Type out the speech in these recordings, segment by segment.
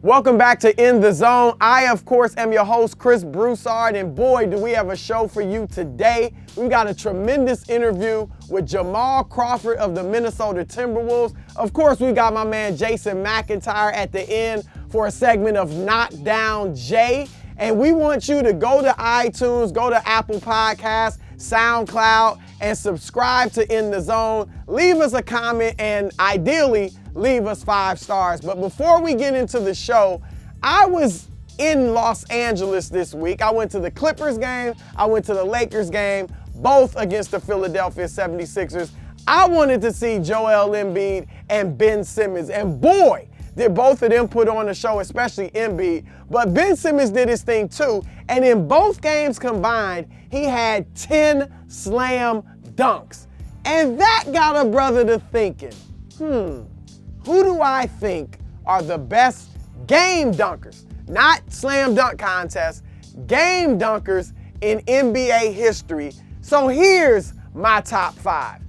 Welcome back to In the Zone. I, of course, am your host, Chris Broussard, and boy, do we have a show for you today. We've got a tremendous interview with Jamal Crawford of the Minnesota Timberwolves. Of course, we've got my man Jason McIntyre at the end for a segment of Knockdown Jay. And we want you to go to iTunes, go to Apple Podcasts, SoundCloud, and subscribe to In the Zone. Leave us a comment and ideally leave us 5 stars. But before we get into the show, I was in Los Angeles this week. I went to the Clippers game, I went to the Lakers game, both against the Philadelphia 76ers. I wanted to see Joel Embiid and Ben Simmons, and boy, did both of them put on a show, especially Embiid. But Ben Simmons did his thing too, and in both games combined, he had 10 slam dunks. And that got a brother to thinking, who do I think are the best game dunkers, not slam dunk contests, game dunkers in NBA history? So here's my top 5.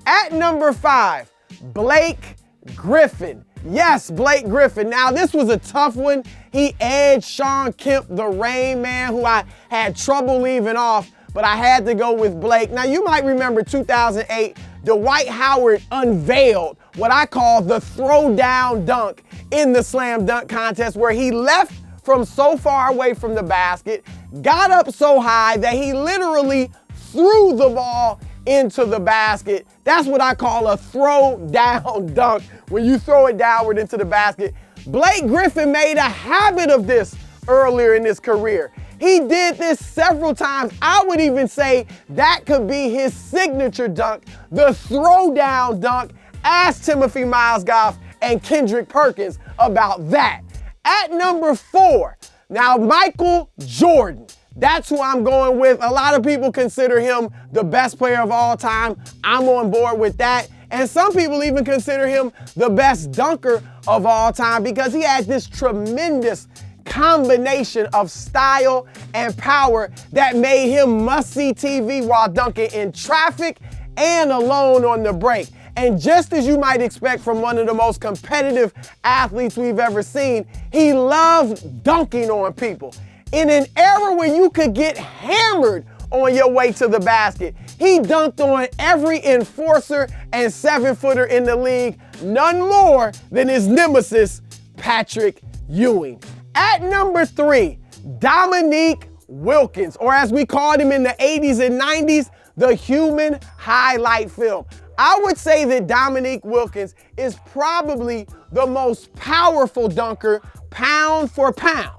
At number 5, Blake Griffin. Yes, Blake Griffin. Now, this was a tough one. He edged Shawn Kemp, the Rain Man, who I had trouble leaving off, but I had to go with Blake. Now, you might remember 2008, Dwight Howard unveiled what I call the throwdown dunk in the slam dunk contest, where he left from so far away from the basket, got up so high that he literally threw the ball into the basket. That's what I call a throw down dunk, when you throw it downward into the basket. Blake Griffin made a habit of this earlier in his career. He did this several times. I would even say that could be his signature dunk, the throw down dunk. Ask Timothy Miles-Goff and Kendrick Perkins about that. At number 4, now Michael Jordan. That's who I'm going with. A lot of people consider him the best player of all time. I'm on board with that. And some people even consider him the best dunker of all time because he had this tremendous combination of style and power that made him must-see TV while dunking in traffic and alone on the break. And just as you might expect from one of the most competitive athletes we've ever seen, he loved dunking on people. In an era where you could get hammered on your way to the basket, he dunked on every enforcer and 7-footer in the league, none more than his nemesis, Patrick Ewing. At number 3, Dominique Wilkins, or as we called him in the 80s and 90s, the human highlight film. I would say that Dominique Wilkins is probably the most powerful dunker, pound for pound,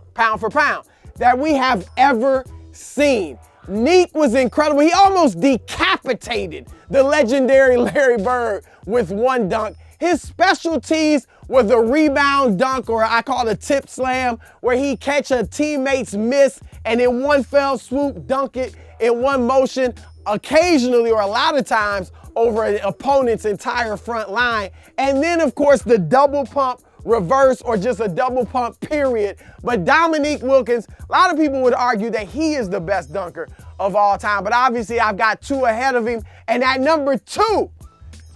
that we have ever seen. Neek was incredible. He almost decapitated the legendary Larry Bird with one dunk. His specialties were the rebound dunk, or I call it a tip slam, where he catch a teammate's miss and in one fell swoop dunk it in one motion, occasionally or a lot of times over an opponent's entire front line. And then, of course, the double pump reverse, or just a double pump period. But Dominique Wilkins, a lot of people would argue that he is the best dunker of all time, but obviously I've got 2 ahead of him. And at number 2,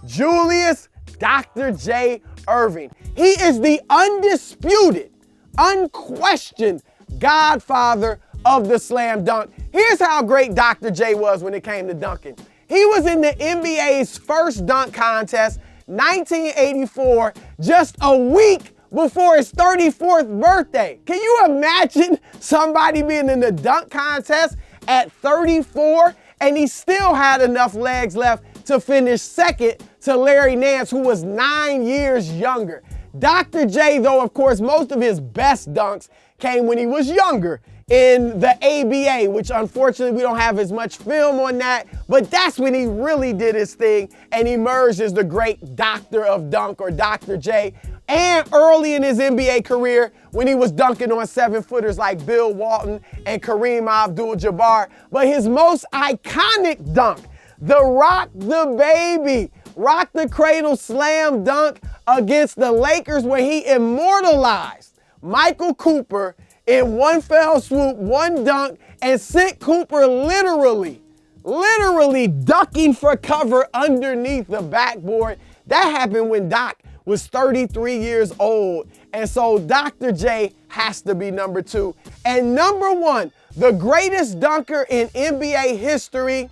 Julius Dr. J. Irving. He is the undisputed, unquestioned godfather of the slam dunk. Here's how great Dr. J was when it came to dunking. He was in the NBA's first dunk contest, 1984, just a week before his 34th birthday. Can you imagine somebody being in the dunk contest at 34 and he still had enough legs left to finish second to Larry Nance, who was 9 years younger? Dr. J, though, of course, most of his best dunks came when he was younger in the ABA, which unfortunately we don't have as much film on that, but that's when he really did his thing and emerged as the great doctor of dunk, or Dr. J. And early in his NBA career, when he was dunking on 7-footers like Bill Walton and Kareem Abdul-Jabbar. But his most iconic dunk, the Rock the Baby, Rock the Cradle slam dunk against the Lakers, where he immortalized Michael Cooper in one fell swoop, one dunk, and sent Cooper literally ducking for cover underneath the backboard. That happened when Doc was 33 years old. And so Dr. J has to be number 2. And number 1, the greatest dunker in NBA history,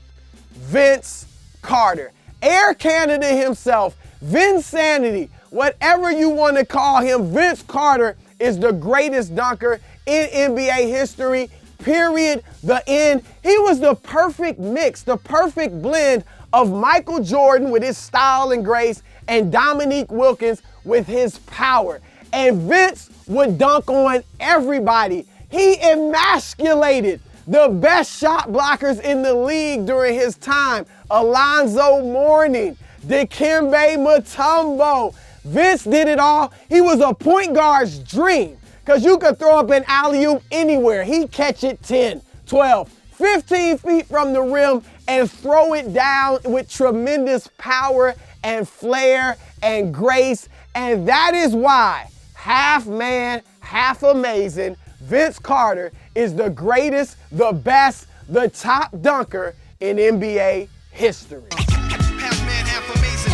Vince Carter. Air Canada himself, Vinsanity, whatever you want to call him, Vince Carter is the greatest dunker in NBA history, period, the end. He was the perfect mix, the perfect blend of Michael Jordan with his style and grace and Dominique Wilkins with his power. And Vince would dunk on everybody. He emasculated the best shot blockers in the league during his time. Alonzo Mourning, Dikembe Mutombo. Vince did it all. He was a point guard's dream because you could throw up an alley-oop anywhere. He'd catch it 10, 12, 15 feet from the rim and throw it down with tremendous power and flair and grace. And that is why, half man, half amazing, Vince Carter is the greatest, the best, the top dunker in NBA history. Half man, half amazing.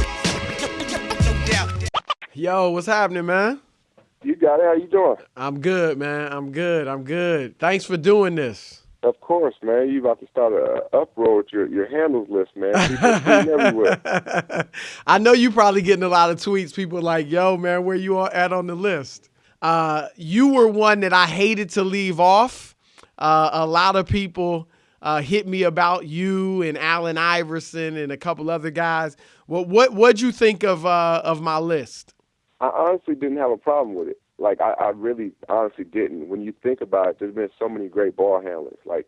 No doubt. Yo, what's happening, man? You got it. How you doing? I'm good, man. I'm good. Thanks for doing this. Of course, man. You about to start an uproar with your handles list, man. People tweeting everywhere. I know you probably getting a lot of tweets. People like, yo, man, where you at on the list? You were one that I hated to leave off. A lot of people hit me about you and Allen Iverson and a couple other guys. What'd you think of my list? I honestly didn't have a problem with it. Like, I really honestly didn't. When you think about it, there's been so many great ball handlers, like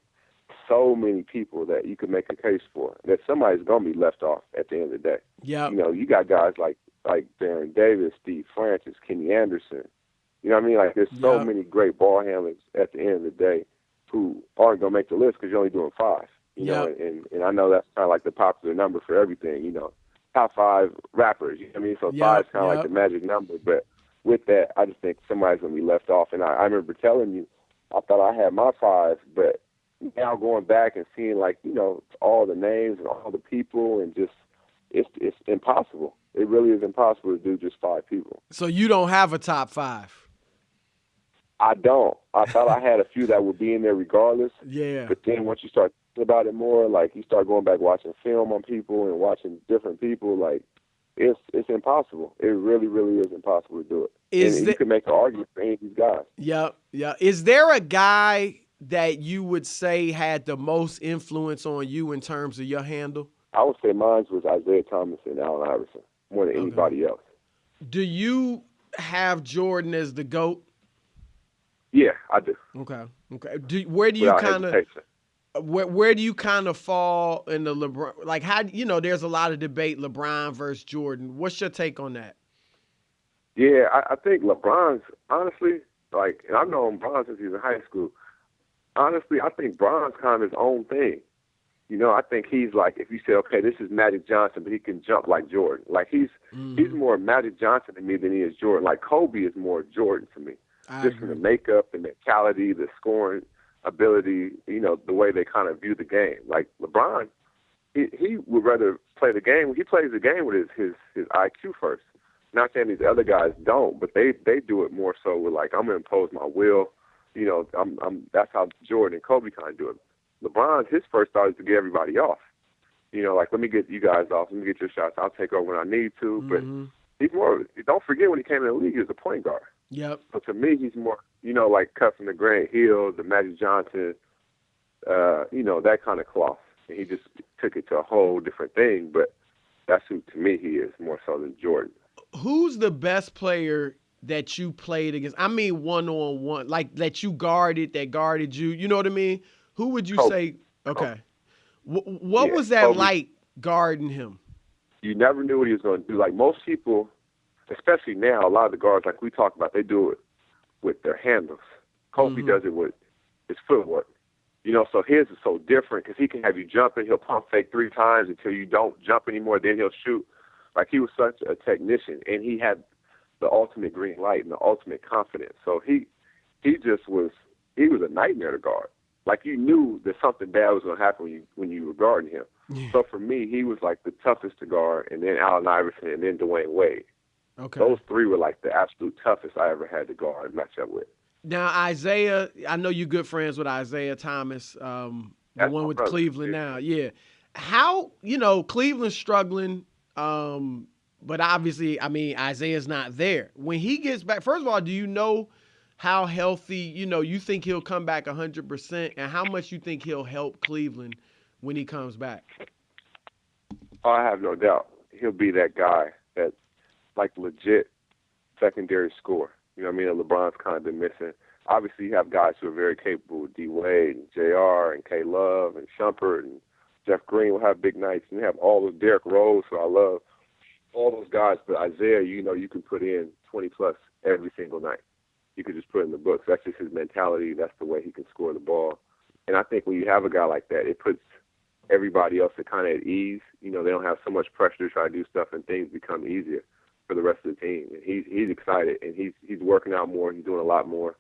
so many people that you could make a case for, that somebody's going to be left off at the end of the day. Yeah. You know, you got guys like Baron Davis, Steve Francis, Kenny Anderson. You know what I mean? Like, there's so many great ball handlers at the end of the day who aren't going to make the list because you're only doing 5. You know, and I know that's kind of like the popular number for everything, you know. Top 5 rappers, you know what I mean? So 5 is kind of like the magic number. But with that, I just think somebody's going to be left off. And I remember telling you, I thought I had my 5, but now going back and seeing, like, you know, all the names and all the people and just, it's impossible. It really is impossible to do just 5 people. So you don't have a top 5? I don't. I thought I had a few that would be in there regardless. Yeah. But then once you start thinking about it more, like you start going back watching film on people and watching different people, like it's impossible. It really, really is impossible to do it. And you can make an argument for any of these guys. Yeah. Is there a guy that you would say had the most influence on you in terms of your handle? I would say mine was Isaiah Thomas and Allen Iverson more than anybody else. Do you have Jordan as the GOAT? Yeah, I do. Okay. Where do you kind of where do you kind of fall in the LeBron? Like, how, you know, there's a lot of debate, LeBron versus Jordan. What's your take on that? Yeah, I think LeBron's, honestly, like, and I've known Bron since he was in high school. Honestly, I think Bron's kind of his own thing. You know, I think he's like, if you say, okay, this is Magic Johnson, but he can jump like Jordan. Like, he's more Magic Johnson to me than he is Jordan. Like, Kobe is more Jordan to me. Just from the makeup, the mentality, the scoring ability, you know, the way they kind of view the game. Like LeBron, he would rather play the game. He plays the game with his IQ first. Not saying these other guys don't, but they do it more so with, like, I'm gonna impose my will. You know, that's how Jordan and Kobe kind of do it. LeBron, his first thought is to get everybody off. You know, like, let me get you guys off. Let me get your shots. I'll take over when I need to. But he's more. Don't forget, when he came in the league, he was a point guard. Yep. So to me, he's more, you know, like cut from the Grant Hill, the Magic Johnson, you know, that kind of cloth. And he just took it to a whole different thing. But that's who, to me, he is more so than Jordan. Who's the best player that you played against? I mean, one-on-one, like that you guarded, that guarded you. You know what I mean? Who would you say? Okay. What was that like guarding him? You never knew what he was going to do. Like most people, especially now, a lot of the guards, like we talk about, they do it with their handles. Kobe does it with his footwork. You know, so his is so different because he can have you jumping. He'll pump fake 3 times until you don't jump anymore. Then he'll shoot. Like, he was such a technician, and he had the ultimate green light and the ultimate confidence. So he was a nightmare to guard. Like, you knew that something bad was going to happen when you were guarding him. Yeah. So for me, he was like the toughest to guard, and then Allen Iverson, and then Dwayne Wade. Okay. Those three were like the absolute toughest I ever had to guard and match up with. Now, Isaiah, I know you're good friends with Isaiah Thomas, the That's one my with brother. Cleveland Yeah. now. Yeah. How, Cleveland's struggling, but obviously, I mean, Isaiah's not there. When he gets back, first of all, do you know how healthy, you think he'll come back 100%, and how much you think he'll help Cleveland when he comes back? Oh, I have no doubt. He'll be that guy that's like legit secondary scorer. You know what I mean? And LeBron's kind of been missing. Obviously, you have guys who are very capable, D. Wade and JR and K. Love and Shumpert and Jeff Green will have big nights. And you have all of Derrick Rose, who I love, all those guys. But Isaiah, you can put in 20-plus every single night. You could just put it in the books. That's just his mentality. That's the way he can score the ball. And I think when you have a guy like that, it puts everybody else kind of at ease. They don't have so much pressure to try to do stuff, and things become easier for the rest of the team. And he's excited, and he's working out more. He's doing a lot more,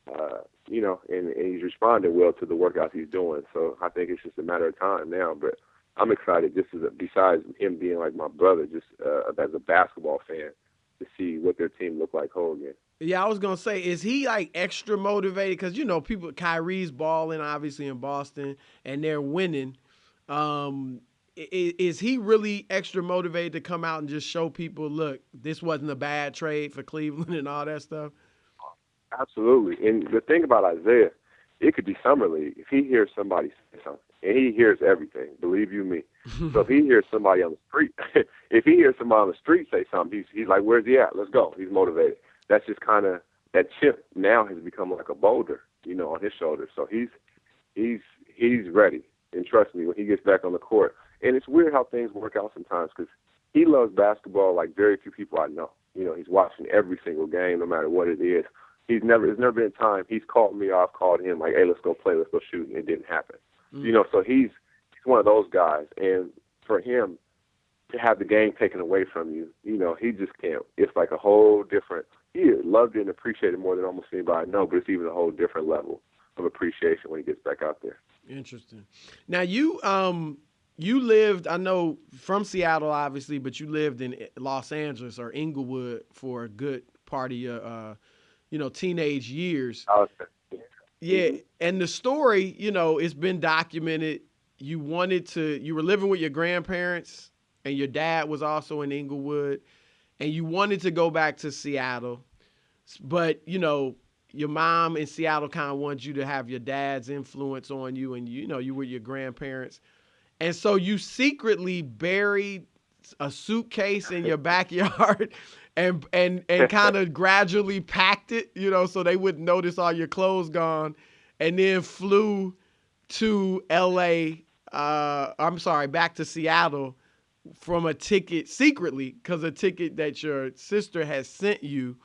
and he's responding well to the workouts he's doing. So I think it's just a matter of time now. But I'm excited besides him being like my brother, just as a basketball fan, to see what their team look like whole again. Yeah, I was going to say, is he like extra motivated? Because, Kyrie's balling obviously in Boston and they're winning. Is he really extra motivated to come out and just show people, look, this wasn't a bad trade for Cleveland and all that stuff? Absolutely. And the thing about Isaiah, it could be summer league. If he hears somebody say something, and he hears everything, believe you me. So if he hears somebody on the street, say something, he's like, where's he at? Let's go. He's motivated. That's just kind of, that chip now has become like a boulder, on his shoulder. So he's ready. And trust me, when he gets back on the court, and it's weird how things work out sometimes because he loves basketball like very few people I know. He's watching every single game, no matter what it is. There's never been a time he's called me or I've called him like, hey, let's go play, let's go shoot, and it didn't happen. So he's one of those guys. And for him to have the game taken away from you, he just can't. It's like a whole different, he loved it and appreciated it more than almost anybody I know, but it's even a whole different level of appreciation when he gets back out there. Interesting. Now you lived, I know, from Seattle obviously, but you lived in Los Angeles or Inglewood for a good part of your teenage years. Yeah, and the story, it's been documented. You were living with your grandparents, and your dad was also in Inglewood, and you wanted to go back to Seattle, but your mom in Seattle kind of wanted you to have your dad's influence on you, and you were your grandparents. And so you secretly buried a suitcase in your backyard and kind of gradually packed it, so they wouldn't notice all your clothes gone, and then flew to back to Seattle from a ticket secretly, because a ticket that your sister has sent you.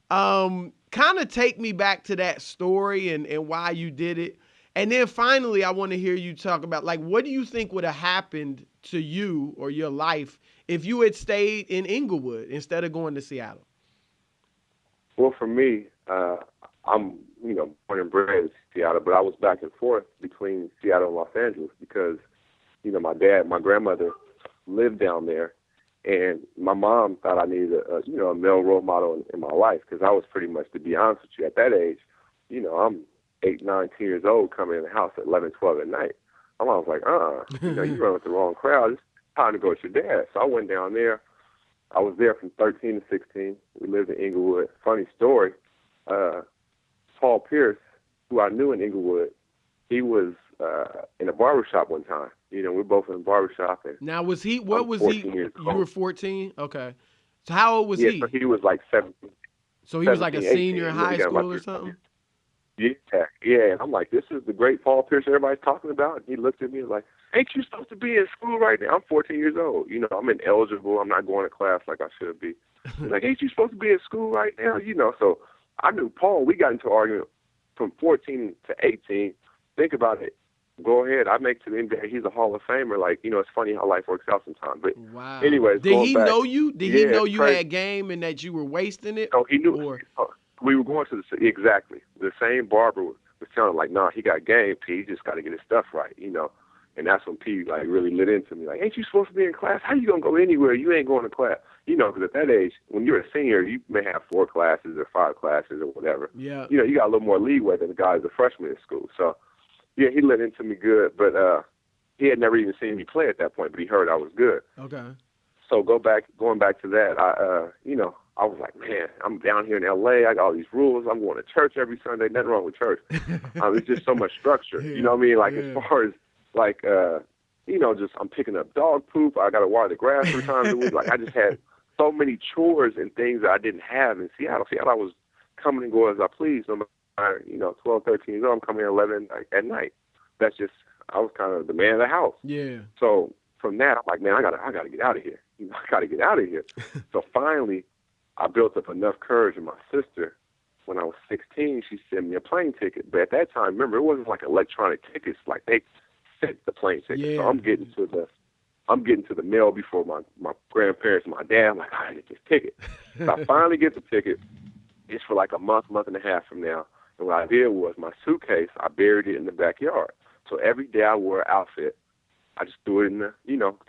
Kind of take me back to that story and why you did it. And then finally, I want to hear you talk about, like, what do you think would have happened to you or your life if you had stayed in Inglewood instead of going to Seattle? Well, for me, I'm, born and bred in Seattle, but I was back and forth between Seattle and Los Angeles because, my grandmother lived down there. And my mom thought I needed a male role model in my life because I was pretty much, to be honest with you, at that age, I'm 8, 9, 10 years old coming in the house at 11, 12 at night. My mom was like, you run with the wrong crowd. It's time to go with your dad. So I went down there. I was there from 13 to 16. We lived in Inglewood. Funny story, Paul Pierce, who I knew in Inglewood, he was in a barbershop one time. We're both in a barbershop. And now, was he, what was he? You were 14? Okay. So how old was he? So he was like 17. So he was like a senior in high school or something? Yeah. And I'm like, this is the great Paul Pierce everybody's talking about. And he looked at me and was like, ain't you supposed to be in school right now? I'm 14 years old. I'm ineligible. I'm not going to class like I should be. He's like, ain't you supposed to be in school right now? So I knew Paul. We got into an argument from 14 to 18. Think about it. Go ahead. I make to the NBA. He's a Hall of Famer. Like, it's funny how life works out sometimes. But wow. Anyways, did he know you? Did he know you crazy. had game and that you were wasting it? No, he knew. We were going to exactly the same barber was telling him, like, nah, he got game. P. He just got to get his stuff right, And that's when P like really lit into me. Like, ain't you supposed to be in class? How you gonna go anywhere? You ain't going to class. you know, because at that age, when you're a senior, you may have 4 classes or 5 classes or whatever. Yeah. You know, you got a little more leeway than the guys a freshman in school. So, yeah, he let into me good, but he had never even seen me play at that point, but he heard I was good. Okay. So going back to that, I was like, man, I'm down here in L.A. I got all these rules. I'm going to church every Sunday. Nothing wrong with church. It's just so much structure. You know what I mean? Like as far as like, just I'm picking up dog poop. I got to water the grass 3 times a week. Like I just had so many chores and things that I didn't have in Seattle. Seattle, I was coming and going as I pleased. No matter, 12, 13 years old, I'm coming at 11 at night. That's just, I was kind of the man of the house. Yeah. So from that, I'm like, man, I gotta get out of here. I gotta get out of here. So finally, I built up enough courage. And my sister, when I was 16, she sent me a plane ticket. But at that time, remember, it wasn't like electronic tickets. Like they sent the plane ticket. Yeah. So I'm getting to the mail before my grandparents and my dad. I'm like, I gotta get this ticket. So I finally get the ticket. It's for like a month and a half from now. And what I did was my suitcase, I buried it in the backyard. So every day I wore an outfit. I just threw it in the,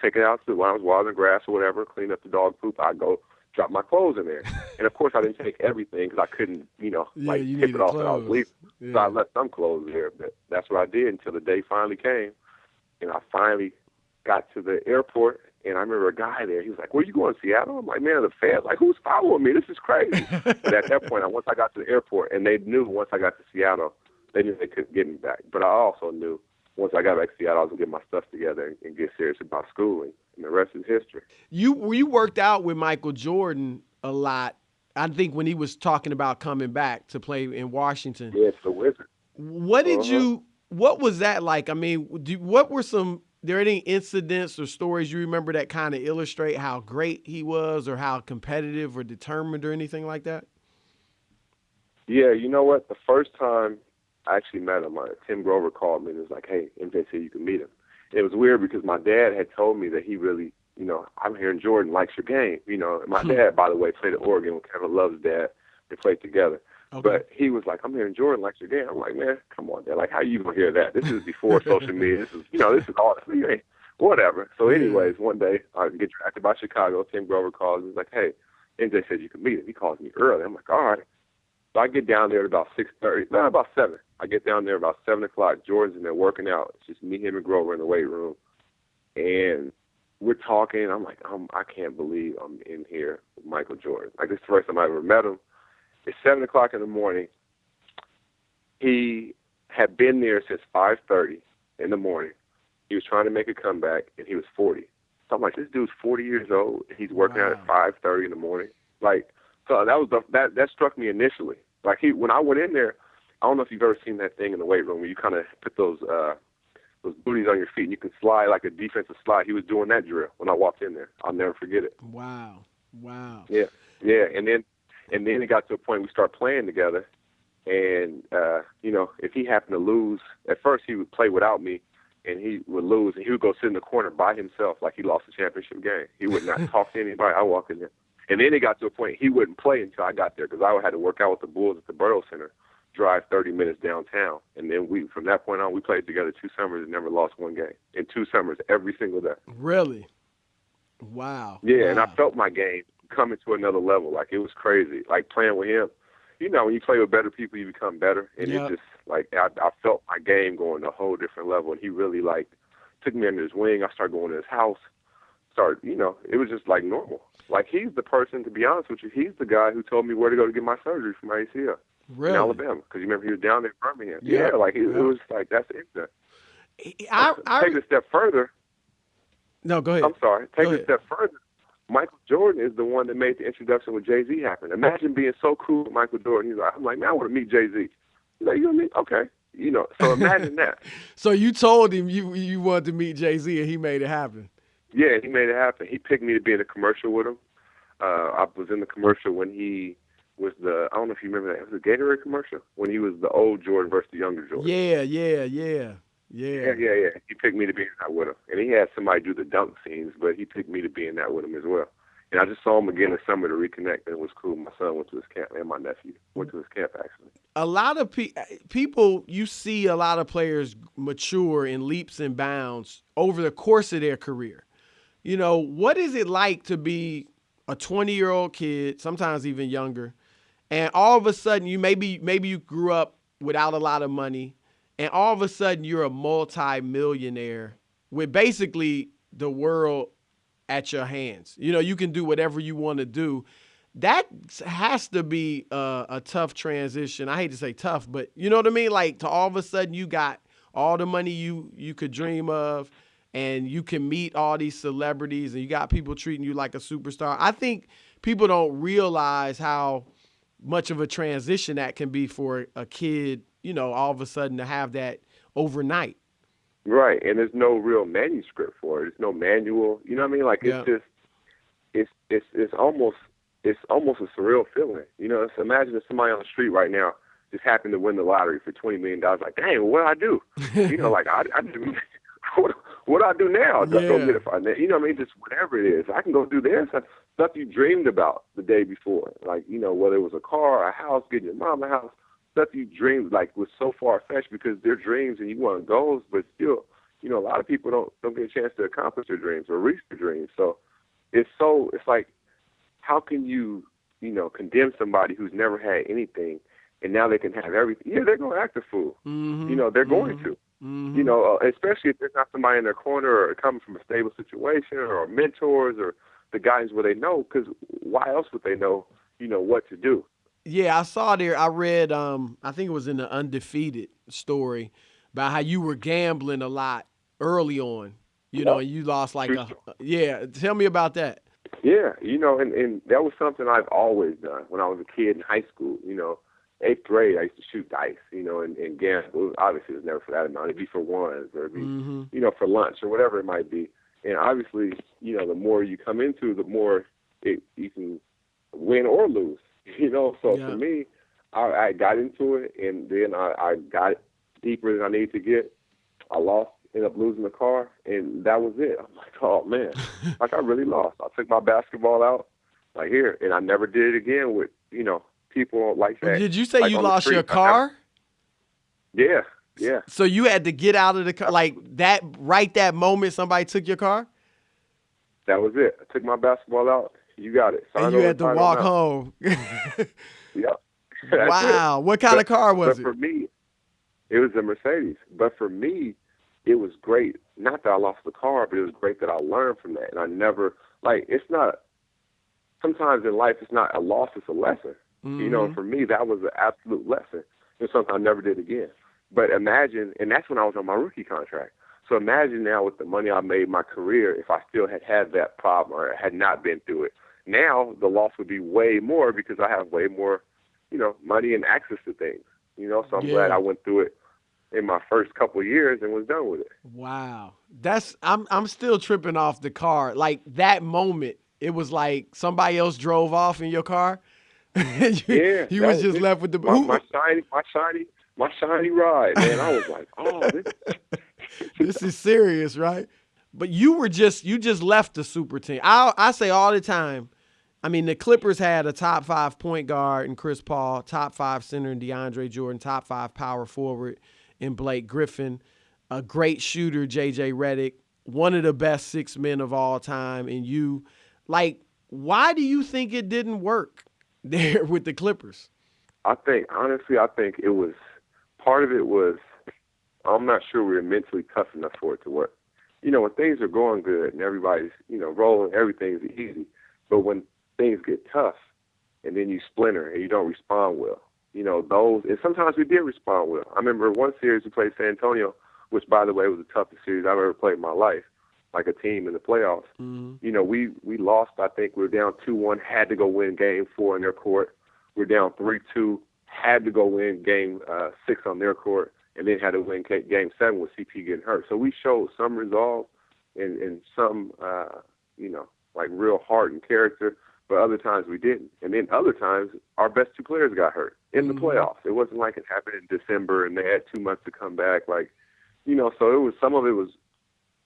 take it out when I was watering the grass or whatever, clean up the dog poop. I'd go drop my clothes in there. And, of course, I didn't take everything because I couldn't, tip it off when I was leaving. Yeah. So I left some clothes there. But that's what I did until the day finally came. And I finally got to the airport, and I remember a guy there. He was like, where you going, Seattle? I'm like, man, the feds. Like, who's following me? This is crazy. But at that point, once I got to the airport, and they knew once I got to Seattle, they knew they couldn't get me back. But I also knew once I got back to Seattle, I was going to get my stuff together and get serious about schooling. And the rest is history. You worked out with Michael Jordan a lot, I think, when he was talking about coming back to play in Washington. Yeah, it's the Wizard. What was that like? I mean, there any incidents or stories you remember that kind of illustrate how great he was or how competitive or determined or anything like that? Yeah, you know what? The first time I actually met him, Tim Grover called me and was like, hey, MJ said you can meet him. It was weird because my dad had told me that he really, I'm hearing Jordan likes your game. And my dad, by the way, played at Oregon with Kevin Love's dad. They played together. Okay. But he was like, I'm hearing Jordan likes your game. I'm like, man, come on, Dad. Like, how you going to hear that? This is before social media. This is all, whatever. So anyways, one day I get drafted by Chicago. Tim Grover calls and he's like, hey, MJ said you can meet him. He calls me early. I'm like, all right. So I get down there at about 6:30, about 7. I get down there about 7 o'clock. Jordan's in there working out. It's just me, him, and Grover in the weight room. And we're talking. I'm like, I can't believe I'm in here with Michael Jordan. Like, this is the first time I ever met him. It's 7 o'clock in the morning. He had been there since 5:30 in the morning. He was trying to make a comeback, and he was 40. So I'm like, this dude's 40 years old, and he's working out at 5:30 in the morning. Like, so that struck me initially. Like, when I went in there, I don't know if you've ever seen that thing in the weight room where you kind of put those booties on your feet and you can slide like a defensive slide. He was doing that drill when I walked in there. I'll never forget it. Wow. Yeah. And then it got to a point we started playing together. And, if he happened to lose, at first he would play without me and he would lose and he would go sit in the corner by himself like he lost the championship game. He would not talk to anybody. I walk in there. And then it got to a point he wouldn't play until I got there because I had to work out with the Bulls at the Borough Center, drive 30 minutes downtown. And then from that point on, we played together 2 summers and never lost one game. In 2 summers, every single day. Really? Wow. Yeah, wow. And I felt my game coming to another level. Like, it was crazy. Like, playing with him. When you play with better people, you become better. And it just, like, I felt my game going to a whole different level. And he really, like, took me under his wing. I started going to his house. It was just like normal. Like, he's the person, to be honest with you, he's the guy who told me where to go to get my surgery for my ACL. Really? In Alabama. Because you remember he was down there in Birmingham. Yeah, it was like, that's it. Take it a step further. No, go ahead. I'm sorry. Take it a step further. Michael Jordan is the one that made the introduction with Jay-Z happen. Imagine being so cool with Michael Jordan. I'm like, man, I want to meet Jay-Z. He's like, you want to meet? Okay. So imagine that. So you told him you wanted to meet Jay-Z and he made it happen. Yeah, he made it happen. He picked me to be in a commercial with him. I was in the commercial when he was I don't know if you remember that. It was a Gatorade commercial when he was the old Jordan versus the younger Jordan. Yeah. He picked me to be in that with him. And he had somebody do the dunk scenes, but he picked me to be in that with him as well. And I just saw him again this summer to reconnect, and it was cool. My son went to his camp, and my nephew went to his camp, actually. A lot of people, you see a lot of players mature in leaps and bounds over the course of their career. What is it like to be a 20-year-old kid, sometimes even younger, and all of a sudden maybe you grew up without a lot of money, and all of a sudden you're a multi-millionaire with basically the world at your hands. You can do whatever you want to do. That has to be a tough transition. I hate to say tough, but you know what I mean? Like, to all of a sudden you got all the money you could dream of, and you can meet all these celebrities, and you got people treating you like a superstar. I think people don't realize how much of a transition that can be for a kid, all of a sudden to have that overnight. Right, and there's no real manuscript for it. There's no manual. You know what I mean? Like, it's almost a surreal feeling. So imagine if somebody on the street right now just happened to win the lottery for $20 million. Like, dang, what do I do? Like, I didn't. What do I do now? Just go get it. You know what I mean? Just whatever it is. I can go do this. Stuff you dreamed about the day before. Like, whether it was a car, a house, getting your mom a house. Stuff you dreamed, like, was so far-fetched because they're dreams and you want goals, but still, a lot of people don't get a chance to accomplish their dreams or reach their dreams. So it's like, how can you, condemn somebody who's never had anything and now they can have everything? Yeah, they're going to act a fool. Mm-hmm. They're going to. Mm-hmm. Especially if there's not somebody in their corner or coming from a stable situation or mentors or the guys where they know, because why else would they know, what to do? Yeah, I saw there. I read, I think it was in the Undisputed story about how you were gambling a lot early on, and you lost Tell me about that. Yeah, and that was something I've always done when I was a kid in high school. 8th grade, I used to shoot dice, and gamble. Obviously, it was never for that amount. It'd be for ones or it'd be, for lunch or whatever it might be. And obviously, the more you come into, the more you can win or lose. So for me, I got into it, and then I got deeper than I needed to get. I lost, ended up losing the car, and that was it. I'm like, oh, man, like, I really lost. I took my basketball out, like, here, and I never did it again with, people like that. Did you say you lost your car? Yeah. So you had to get out of the car, like that, right that moment somebody took your car? That was it. I took my basketball out. You got it. And you had to walk home. Yep. Wow. What kind of car was it? But for me, it was a Mercedes. But for me, it was great. Not that I lost the car, but it was great that I learned from that. And I never, it's not, sometimes in life it's not a loss, it's a lesson. Mm-hmm. For me, that was an absolute lesson. It's something I never did again. But imagine, and that's when I was on my rookie contract. So imagine now with the money I made in my career, if I still had that problem or had not been through it. Now the loss would be way more because I have way more, money and access to things. So I'm glad I went through it in my first couple of years and was done with it. Wow. I'm still tripping off the car. Like, that moment, it was like somebody else drove off in your car. you was just left with the my shiny ride, man. I was like, oh, this is serious, right? But you just left the super team. I say all the time, I mean, the Clippers had a top 5 point guard in Chris Paul, top 5 center in DeAndre Jordan, top 5 power forward in Blake Griffin, a great shooter, JJ Redick, one of the best 6 men of all time in you. Like, why do you think it didn't work there with the Clippers? Honestly, I think it was, part of it was, I'm not sure we were mentally tough enough for it to work. When things are going good and everybody's, rolling, everything's easy. But when things get tough and then you splinter and you don't respond well, and sometimes we did respond well. I remember one series we played San Antonio, which, by the way, was the toughest series I've ever played in my life, like a team in the playoffs. Mm-hmm. We lost. I think we were down 2-1, had to go win game 4 in their court. We're down 3-2, had to go win game 6 on their court, and then had to win game 7 with CP getting hurt. So we showed some resolve and some, like real heart and character, but other times we didn't. And then other times our best 2 players got hurt in the playoffs. It wasn't like it happened in December and they had 2 months to come back. So it was, some of it was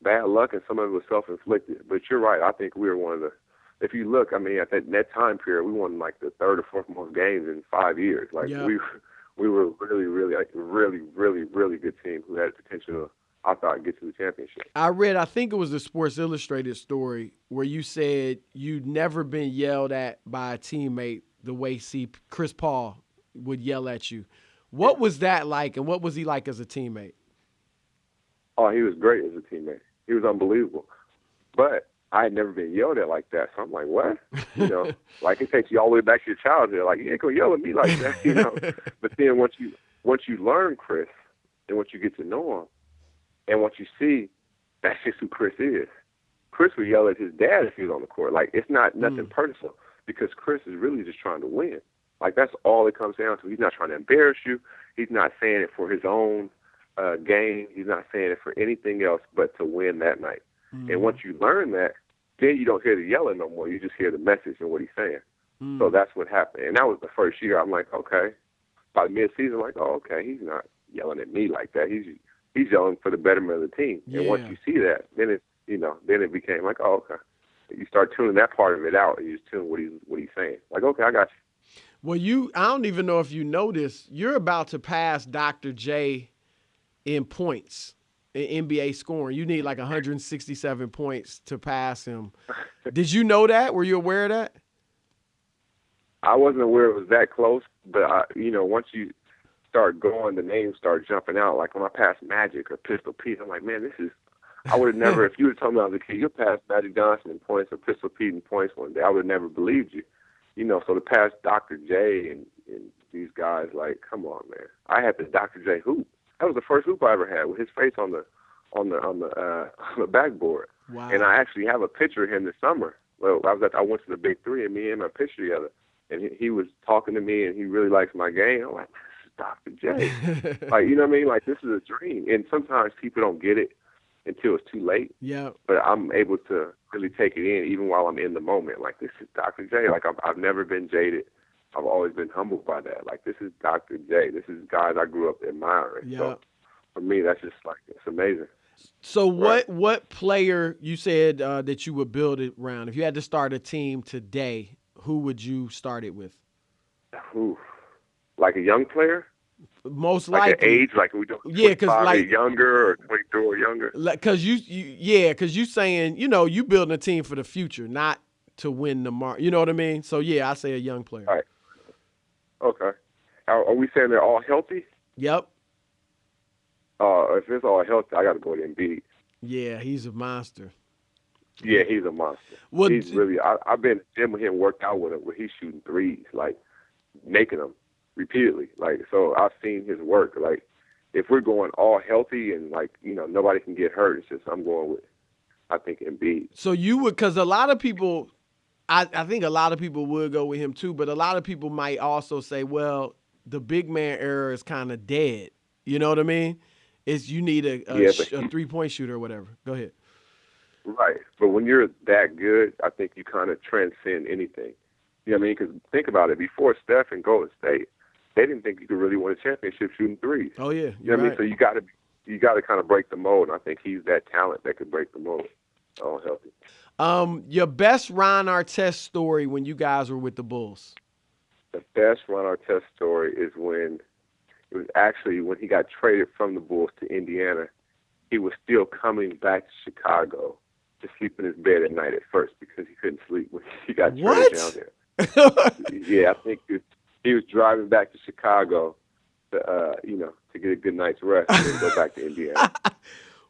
bad luck and some of it was self-inflicted. But you're right. I think we were one of the, if you look, I mean, at that time period, we won like the 3rd or 4th most games in 5 years. We were really, really, like really, really, really good team who had potential after I get to the championship. I think it was the Sports Illustrated story where you said you'd never been yelled at by a teammate the way Chris Paul would yell at you. What was that like, and what was he like as a teammate? Oh, he was great as a teammate. He was unbelievable. But I had never been yelled at like that, so I'm like, what? You know, like it takes you all the way back to your childhood. Like, you ain't gonna yell at me like that, you know. But then once you learn Chris, and once you get to know him, and once you see that's just who Chris is. Chris would yell at his dad if he was on the court. Like, it's not nothing personal, because Chris is really just trying to win. Like, that's all it comes down to. He's not trying to embarrass you. He's not saying it for his own game. He's not saying it for anything else but to win that night. And once you learn that, then you don't hear the yelling no more. You just hear the message and what he's saying. So that's what happened. And that was the first year. I'm like, okay. By mid-season, like, oh, okay, he's not yelling at me like that. He's yelling for the betterment of the team. Yeah. And once you see that, then it became like, oh, okay. You start tuning that part of it out, and you just tune what he's saying. Like, okay, I got you. Well, I don't even know if you know this. You're about to pass Dr. J in points in NBA scoring. You need like 167 points to pass him. Did you know that? Were you aware of that? I wasn't aware it was that close, but once you start going, the names start jumping out. Like when I passed Magic or Pistol Pete, I'm like, man, I would have never, if you would have told me I was a kid, you'll pass Magic Johnson in points or Pistol Pete in points one day, I would have never believed you. You know, so to pass Dr. J and these guys, like, come on, man. I had the Dr. J hoop. That was the first hoop I ever had with his face on the backboard. Wow. And I actually have a picture of him this summer. Well, I went to the Big Three, and me and him had a picture together. And he was talking to me, and he really likes my game. I'm like, this is Dr. J. Like, you know what I mean? Like, this is a dream. And sometimes people don't get it until it's too late. Yeah. But I'm able to really take it in even while I'm in the moment. Like, this is Dr. J. Like, I've never been jaded. I've always been humbled by that. Like, this is Dr. J. This is guys I grew up admiring. Yeah. So for me, that's just like, it's amazing. So what player you said that you would build it around? If you had to start a team today, who would you start it with? Ooh. Like a young player? Most like likely. An age, like we don't. Yeah, because like younger or 22 or younger. Because you saying you building a team for the future, not to win the mark. You know what I mean? So yeah, I say a young player. All right. Okay. Are we saying they're all healthy? Yep. If it's all healthy, I got to go to Embiid. Yeah, he's a monster. Yeah, he's a monster. Well, he's really. I've been in the gym with him, worked out with him, where he's shooting threes, like making them repeatedly. Like, so I've seen his work. Like, if we're going all healthy and like nobody can get hurt, it's just I'm going with, I think, Embiid. So you would, because a lot of people, I think a lot of people would go with him too, but a lot of people might also say, well, the big man era is kind of dead. You know what I mean? You need a 3-point shooter or whatever. Go ahead. Right. But when you're that good, I think you kind of transcend anything. You know what I mean? Because think about it. Before Steph and Golden State, they didn't think you could really win a championship shooting threes. Oh, yeah. You know what I mean? So you got to kind of break the mold, and I think he's that talent that could break the mold. All healthy. Your best Ron Artest story when you guys were with the Bulls? The best Ron Artest story is when he got traded from the Bulls to Indiana. He was still coming back to Chicago to sleep in his bed at night at first because he couldn't sleep when he got traded down there. Yeah, I think he was driving back to Chicago to get a good night's rest and then go back to Indiana.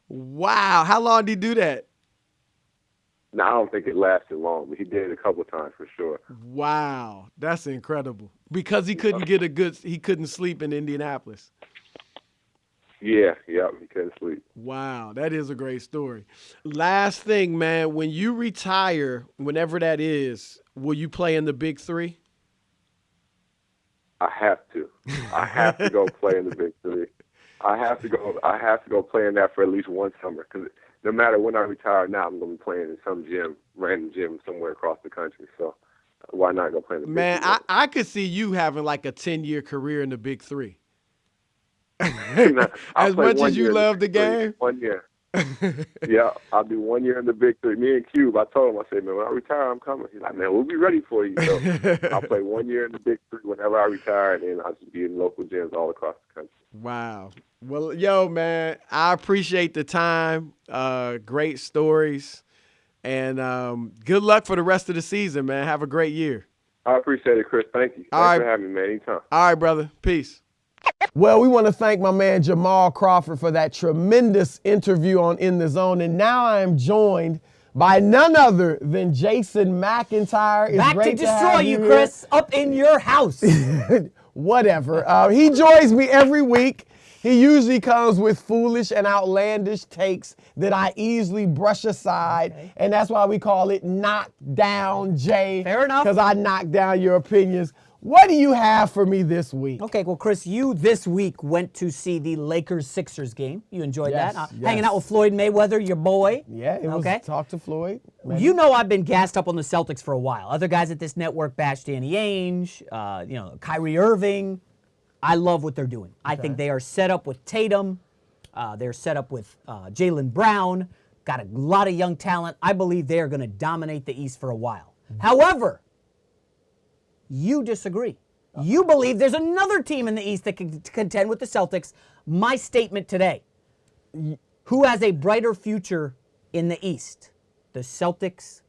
Wow. How long did he do that? No, I don't think it lasted long, but he did it a couple of times for sure. Wow. That's incredible. Because he couldn't he couldn't sleep in Indianapolis. Yeah, he couldn't sleep. Wow, that is a great story. Last thing, man, when you retire, whenever that is, will you play in the Big Three? I have to. I have to go play in the Big Three. I have to go play in that for at least one summer, because no matter when I retire now, I'm going to be playing in some random gym somewhere across the country. So why not go play in the Big Three? Man, I could see you having like a 10-year career in the Big Three. As much as you love the game? 1 year. Yeah, I'll do 1 year in the Big Three. Me and Cube, I told him, I said, man, when I retire, I'm coming. He's like, man, we'll be ready for you. So I'll play 1 year in the Big Three whenever I retire, and then I'll just be in local gyms all across the country. Wow. Well, yo, man, I appreciate the time. Great stories. And good luck for the rest of the season, man. Have a great year. I appreciate it, Chris. Thank you. Thanks for having me, man. Anytime. All right, brother. Peace. Well, we want to thank my man Jamal Crawford for that tremendous interview on In the Zone. And now I am joined by none other than Jason McIntyre. It's Back great to destroy have you, here. Chris, up in your house. Whatever. He joins me every week. He usually comes with foolish and outlandish takes that I easily brush aside. Okay. And that's why we call it Knockdown, Jay. Fair enough. Because I knock down your opinions. What do you have for me this week? Okay, well, Chris, you this week went to see the Lakers-Sixers game. You enjoyed that? Yes. Hanging out with Floyd Mayweather, your boy. Yeah, it was talk to Floyd. Maybe. You know I've been gassed up on the Celtics for a while. Other guys at this network bash Danny Ainge, Kyrie Irving. I love what they're doing. I think they are set up with Tatum. They're set up with Jaylen Brown. Got a lot of young talent. I believe they are going to dominate the East for a while. However, you disagree. You believe there's another team in the East that can contend with the Celtics. My statement today, who has a brighter future in the East? The Celtics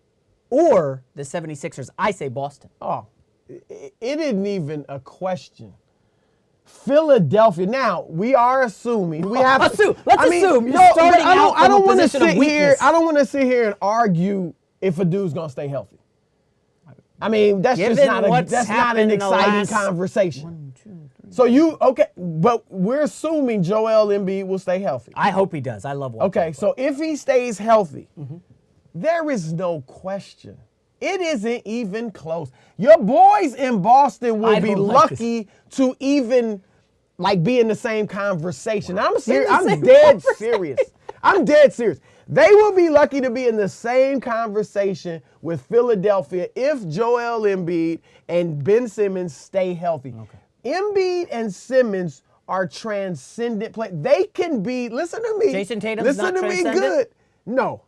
or the 76ers? I say Boston. Oh, it isn't even a question. Philadelphia. Now, we are assuming. We have Let's assume. You're starting out I don't from a want to position of sit weakness. here. I don't want to sit here and argue if a dude's going to stay healthy. I mean, that's just not an exciting conversation. 1, 2, 3. So but we're assuming Joel Embiid will stay healthy. I hope he does. I love watching. Okay, so if he stays healthy, there is no question. It isn't even close. Your boys in Boston will be lucky to even be in the same conversation. I'm serious. I'm dead serious. I'm dead serious. They will be lucky to be in the same conversation with Philadelphia if Joel Embiid and Ben Simmons stay healthy. Okay. Embiid and Simmons are transcendent players. They can be, listen to me. Jason Tatum's not transcendent? Listen to me good. No.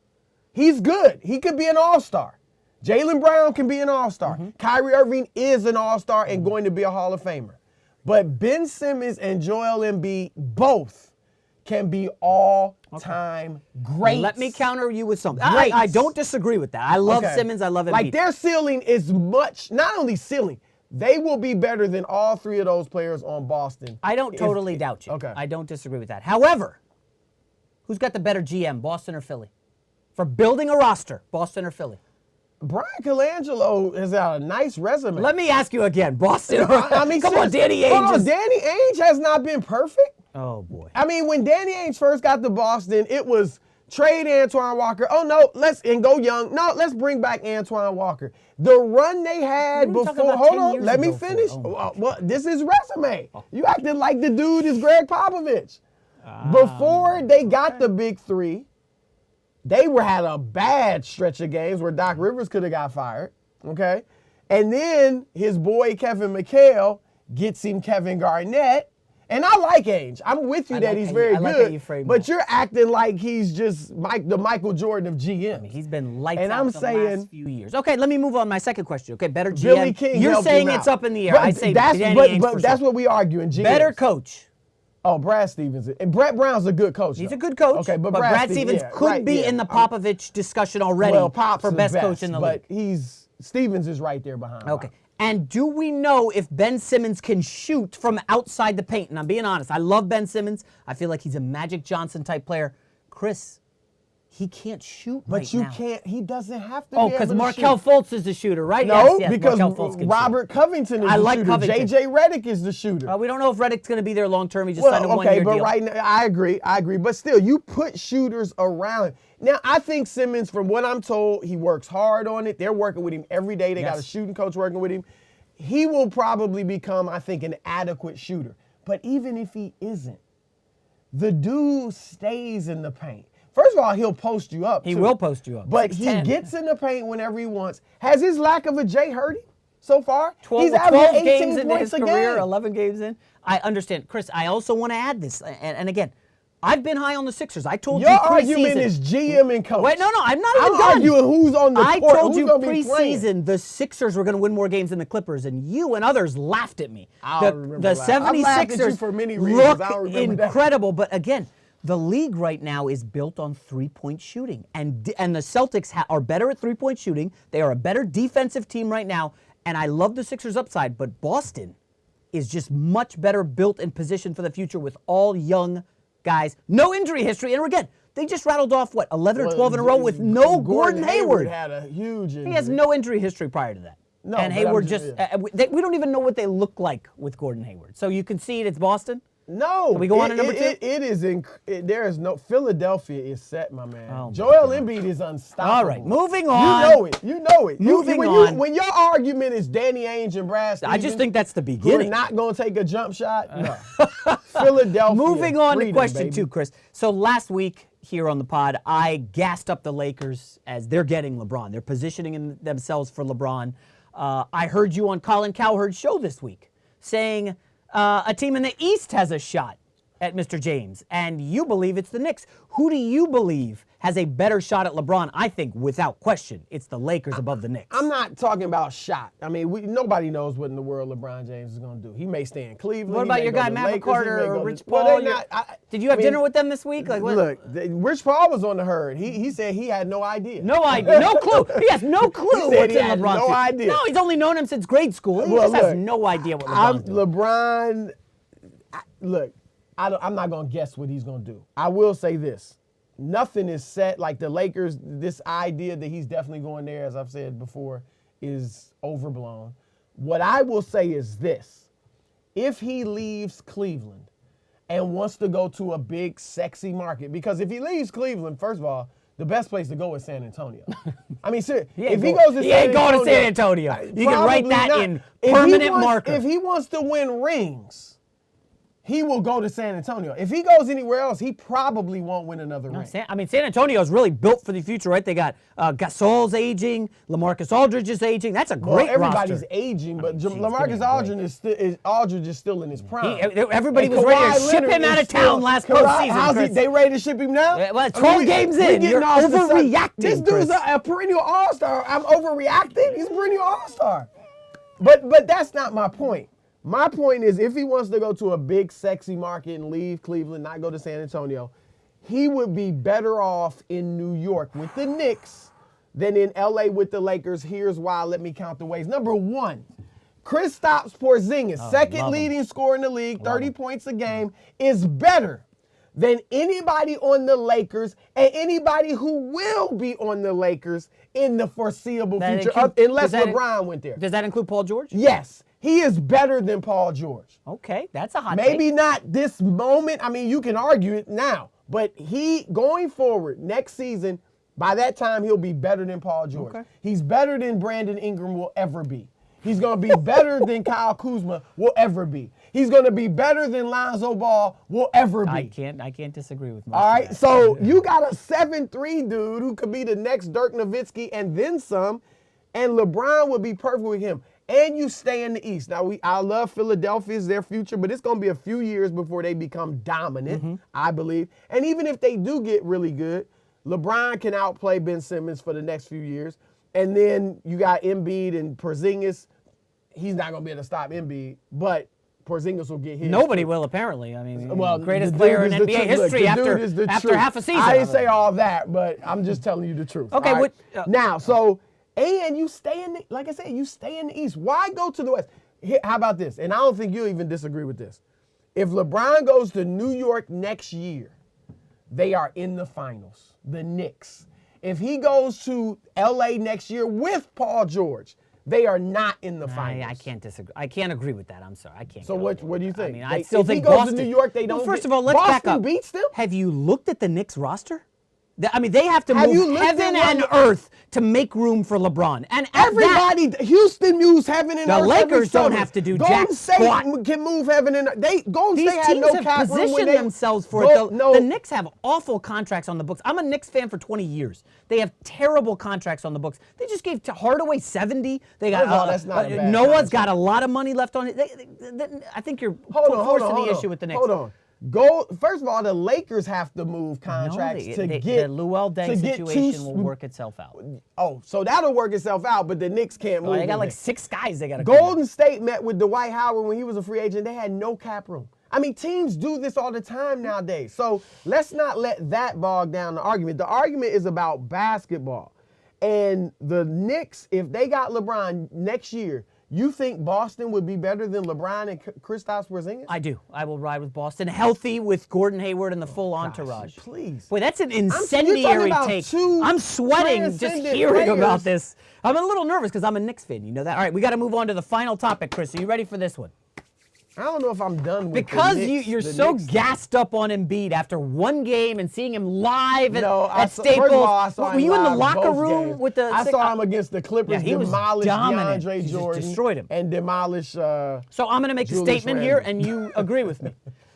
He's good. He could be an all-star. Jaylen Brown can be an all-star. Kyrie Irving is an all-star and going to be a Hall of Famer. But Ben Simmons and Joel Embiid both can be all-time greats. Let me counter you with something. I don't disagree with that. I love Simmons. I love Embiid. Their ceiling is not only ceiling, they will be better than all three of those players on Boston. I don't totally doubt you. Okay. I don't disagree with that. However, who's got the better GM, Boston or Philly? For building a roster, Boston or Philly? Brian Colangelo has got a nice resume. Let me ask you again, Boston or come on, Danny Ainge. Hold on, Danny Ainge has not been perfect. Oh, boy. I mean, when Danny Ainge first got to Boston, it was trade Antoine Walker. Oh, no, and go young. No, let's bring back Antoine Walker. The run they had before, hold on, let me finish. Well, this is resume. You acting like the dude is Greg Popovich. Before they got the big three, they had a bad stretch of games where Doc Rivers could have got fired, okay? And then his boy Kevin McHale gets him Kevin Garnett. And I like Ainge. I'm with you that he's very good, but you're acting like he's just the Michael Jordan of GM. I mean, he's been lights out the last few years. Okay, let me move on to my second question. Okay, better GM. Billy King you're saying it's up in the air. But I say that's, Danny but, Ainge but for that's sure. what we arguing. GMs. Better coach. Oh, Brad Stevens. And Brett Brown's a good coach. He's a good coach. Okay, but Brad Stevens could be in the Popovich discussion already for best coach in the league. But Stevens is right there behind him. Okay. And do we know if Ben Simmons can shoot from outside the paint? And I'm being honest. I love Ben Simmons. I feel like he's a Magic Johnson type player. Chris, he can't shoot but right now. can't. He doesn't have to. Oh, because Markelle Fultz is the shooter, right? No, yes, because Robert Covington is the shooter. Covington. JJ Redick is the shooter. We don't know if Redick's going to be there long term. He just signed a 1-year deal. Okay, but right now, I agree. But still, you put shooters around. Now, I think Simmons, from what I'm told, he works hard on it. They're working with him every day. They got a shooting coach working with him. He will probably become, I think, an adequate shooter. But even if he isn't, the dude stays in the paint. First of all, he'll post you up. He will post you up. But 6'10". he gets in the paint whenever he wants. Has his lack of a J hurt him so far? 12 He's averaging 18 games into points his a career, game. 11 games in. I understand. Chris, I also want to add this. And again, I've been high on the Sixers. I told Your you argument preseason. is GM and coach. Wait, no, I'm not even I'm done. arguing who's on the I court. told who's you gonna be playing. preseason the Sixers were going to win more games than the Clippers, and you and others laughed at me. I The remember laughing. 76ers I've laughed at you for many reasons. look I don't remember that. incredible, but again, the league right now is built on three-point shooting, and the Celtics are better at three-point shooting. They are a better defensive team right now, and I love the Sixers' upside, but Boston is just much better built and positioned for the future with all young guys, no injury history, and again, they just rattled off, 11 or 12 in a row with no Gordon Hayward. had a huge injury. He has no injury history prior to that. No, and but Hayward I'm just- we don't even know what they look like with Gordon Hayward. So you concede it's Boston? No. Can we go on to number 2? It is, there is no, Philadelphia is set, my man. Oh, my Joel Embiid is unstoppable. All right, moving on. You know it. Moving when on. When your argument is Danny Ainge and Brad Stevens, I just think that's the who are beginning. not going to take a jump shot, no. Philadelphia. Moving on to freedom, question baby. 2, Chris. So last week here on the pod, I gassed up the Lakers as they're getting LeBron. They're positioning themselves for LeBron. I heard you on Colin Cowherd's show this week saying a team in the East has a shot at Mr. James, and you believe it's the Knicks. Who do you believe has a better shot at LeBron? I think, without question, it's the Lakers above the Knicks. I'm not talking about shot. I mean, nobody knows what in the world LeBron James is going to do. He may stay in Cleveland. What he about may your go guy, to Matt Lakers, he McCarter may or go to- Rich Well, Paul? they're not- Did you have I mean, dinner with them this week? Like, what? Look, Rich Paul was on the herd. He said he had no idea. No idea, no clue. He has no clue He said what's he in had LeBron's no team. idea. No, he's only known him since grade school. He Well, just has look, no idea what I'm LeBron's doing. LeBron. I'm not going to guess what he's going to do. I will say this. Nothing is set. Like the Lakers, this idea that he's definitely going there, as I've said before, is overblown. What I will say is this. If he leaves Cleveland and wants to go to a big, sexy market, because if he leaves Cleveland, first of all, the best place to go is San Antonio. I mean, seriously, if he goes to he San ain't going Antonio, to San Antonio. You can write probably that not. in If he permanent wants- marker. If he wants to win rings, he will go to San Antonio. If he goes anywhere else, he probably won't win another ring. San Antonio is really built for the future, right? They got Gasol's aging, LaMarcus Aldridge is aging. That's a great everybody's roster. aging, but geez, LaMarcus give me a Aldridge is still in his prime. Everybody And was ready to Kawhi ship Leonard him out is of town still- last Kawhi- postseason, how's Chris. they ready to ship him now? Yeah, well, 12 games in, getting you're off the overreacting, This dude's Chris. a perennial all-star. I'm overreacting? He's a perennial all-star. But that's not my point. My point is if he wants to go to a big, sexy market and leave Cleveland, not go to San Antonio, he would be better off in New York with the Knicks than in LA with the Lakers. Here's why. Let me count the ways. Number one, Kristaps Porzingis, second love him. leading scorer in the league, 30 points a game, is better than anybody on the Lakers and anybody who will be on the Lakers in the foreseeable future, unless LeBron went there. Does that include Paul George? Yes, he is better than Paul George. Okay, that's a hot Maybe take. not this moment. I mean, you can argue it now, but he, going forward, next season, by that time, he'll be better than Paul George. Okay. He's better than Brandon Ingram will ever be. He's going to be better than Kyle Kuzma will ever be. He's going to be better than Lonzo Ball will ever be. I can't disagree with most All of right, that. so you got a 7'3" dude who could be the next Dirk Nowitzki and then some, and LeBron would be perfect with him. And you stay in the East. Now, I love Philadelphia's their future, but it's going to be a few years before they become dominant, I believe. And even if they do get really good, LeBron can outplay Ben Simmons for the next few years. And then you got Embiid and Porzingis. He's not going to be able to stop Embiid, but Porzingis will get his. Nobody will, apparently. I mean, Well, greatest the player dude in is the NBA truth. Look, history the dude is the after truth. half a season. I didn't say all that, but I'm just telling you the truth. Okay, all right? what- now, so, and you stay in the, like I said, you stay in the East. Why go to the West? Here, how about this? And I don't think you'll even disagree with this. If LeBron goes to New York next year, they are in the finals, the Knicks. If he goes to LA next year with Paul George, they are not in the finals. I can't disagree. I can't agree with that. I'm sorry. I can't. So go what with do you that. think? I mean, I They- still if think he goes Boston. to New York, they Well, don't. first of all, let's back Boston up. beats them. Have you looked at the Knicks roster? I mean, they have to Have you move looked at heaven what and the- earth to make room for LeBron. And at Everybody, Houston moves heaven and The earth. Lakers every don't summer. have to do Golden jack State squat. can move heaven and earth. Golden These State had teams no have cap room when positioned they themselves for Go- it. No, The Knicks have awful contracts on the books. I'm a Knicks fan for 20 years. They have terrible contracts on the books. They just gave to Hardaway 70. They got First of all, that's not a bad Noah's contract. got a lot of money left on it. I think you're hold on, forcing hold the on. issue with the Knicks. Hold on. First of all, the Lakers have to move contracts to get the Luol Deng situation will work itself out. Oh, so that'll work itself out, but the Knicks can't move. They got like 6 guys they got to. Golden State met with Dwight Howard when he was a free agent. They had no cap room. I mean, teams do this all the time nowadays. So let's not let that bog down the argument. The argument is about basketball. And the Knicks, if they got LeBron next year, you think Boston would be better than LeBron and Kristaps Porzingis? I do. I will ride with Boston. Healthy with Gordon Hayward and the full entourage. Please. Boy, that's an incendiary take. I'm sweating just hearing about this. I'm a little nervous because I'm a Knicks fan. You know that? All right, we got to move on to the final topic, Chris. Are you ready for this one? I don't know if I'm done with because the Knicks, you're so gassed up on Embiid after one game and seeing him live at Staples. First of all, I saw Were you in the him locker both room games. with the? I saw him against the Clippers. Yeah, he was demolish dominant. DeAndre He just Jordan, destroyed him, and demolish. So I'm going to make a statement here, and you agree with me.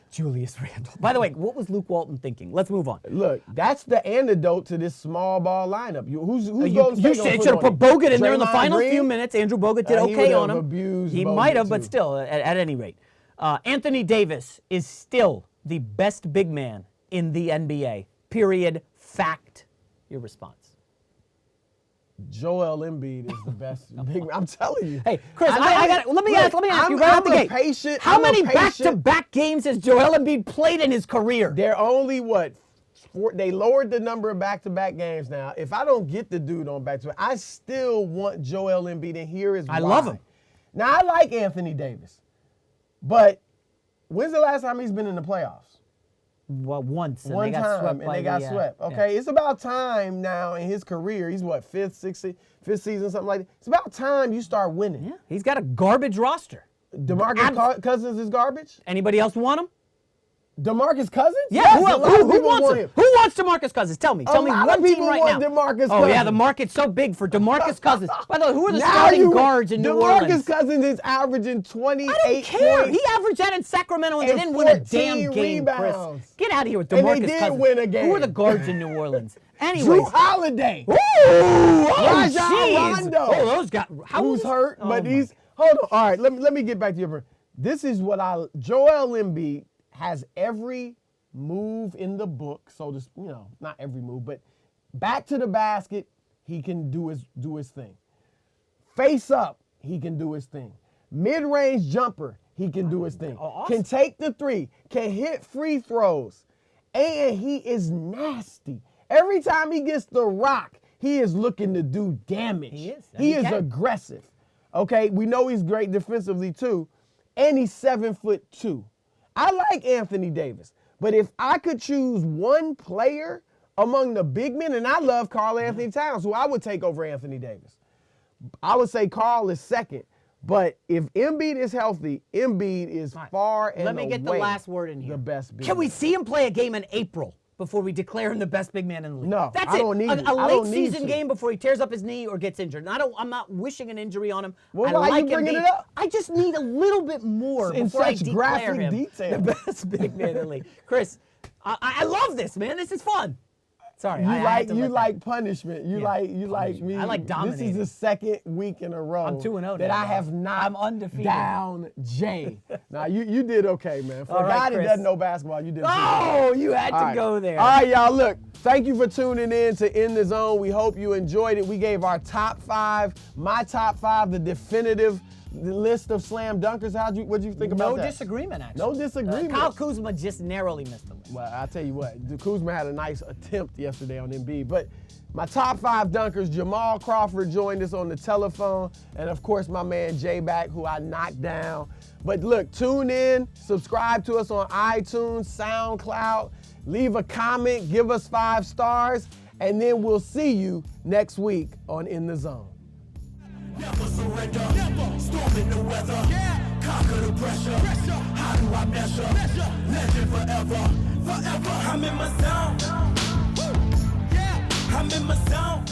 Julius Randle. By the way, what was Luke Walton thinking? Let's move on. Look, that's the antidote to this small ball lineup. Who's you should have put Bogut in there in the final few minutes. Andrew Bogut did okay on him. He might have, but still, at any rate. Anthony Davis is still the best big man in the NBA. Period. Fact. Your response. Joel Embiid is the best big man. I'm telling you. Hey, Chris, let me ask you right out the gate. How many back-to-back games has Joel Embiid played in his career? They're only they lowered the number of back-to-back games now. If I don't get the dude on back-to-back, I still want Joel Embiid, and here is why. I love him. Now, I like Anthony Davis, but when's the last time he's been in the playoffs? Well, once. And One they got time, swept and they got swept. Okay, yeah. It's about time now in his career. He's fifth season, something like that. It's about time you start winning. Yeah, he's got a garbage roster. DeMarcus Cousins is garbage? Anybody else want him? DeMarcus Cousins? Yeah, yes, who wants him? Who wants DeMarcus Cousins? Tell me one team right now. DeMarcus oh, yeah, the market's so big for DeMarcus Cousins. By the way, who are the starting guards in New Orleans? DeMarcus Cousins is averaging 28 I don't care. points. He averaged that in Sacramento and they didn't win a damn game, rebounds. Chris. Get out of here with DeMarcus Cousins. And they did win a game. Who are the guards in New Orleans? Anyways. Drew Holiday. Ooh, Rajon Rondo. Oh, those guys. Who's hurt, but he's... Hold on. All right, let me get back to your... This is what Joel Embiid has every move in the book, so to, not every move, but back to the basket, he can do his thing. Face up, he can do his thing. Mid-range jumper, he can do his thing. Awesome. Can take the three, can hit free throws, and he is nasty. Every time he gets the rock, he is looking to do damage. He is. He is aggressive. Okay, we know he's great defensively too, and he's 7'2". I like Anthony Davis. But if I could choose one player among the big men, and I love Karl Anthony Towns, who I would take over Anthony Davis. I would say Karl is second. But if Embiid is healthy, Embiid is far and away. Let me get the last word in here. The best big Can we man. see him play a game in April before we declare him the best big man in the league? No, that's I it. don't need it. A I late don't need season to. game before he tears up his knee or gets injured. And I'm not wishing an injury on him. Well, I why like are you bringing Embiid. it up? I just need a little bit more In before I such declare graphic him detail. the best big man in the league. Chris, I love this, man. This is fun. Sorry, you like punishment. You like me. I like dominating. This is the second week in a row. I'm 2-0 that now, I have not. I'm undefeated. Down Jay. Now you did okay, man. For All a right, guy that Chris. doesn't know basketball, you did. Oh, you had to go there. All right, y'all. Look, thank you for tuning in to In the Zone. We hope you enjoyed it. We gave our top 5, my top 5, the definitive list of slam dunkers. What'd you think about that? No disagreement, actually. No disagreement. Kyle Kuzma just narrowly missed the list. Well, I'll tell you what, Kuzma had a nice attempt yesterday on Embiid. But my top 5 dunkers, Jamal Crawford joined us on the telephone. And of course, my man J-Back, who I knocked down. But look, tune in, subscribe to us on iTunes, SoundCloud, leave a comment, give us 5 stars, and then we'll see you next week on In the Zone. Never surrender, never storming the weather, conquer the pressure, how do I measure, legend forever, I'm in my zone, I'm in my zone.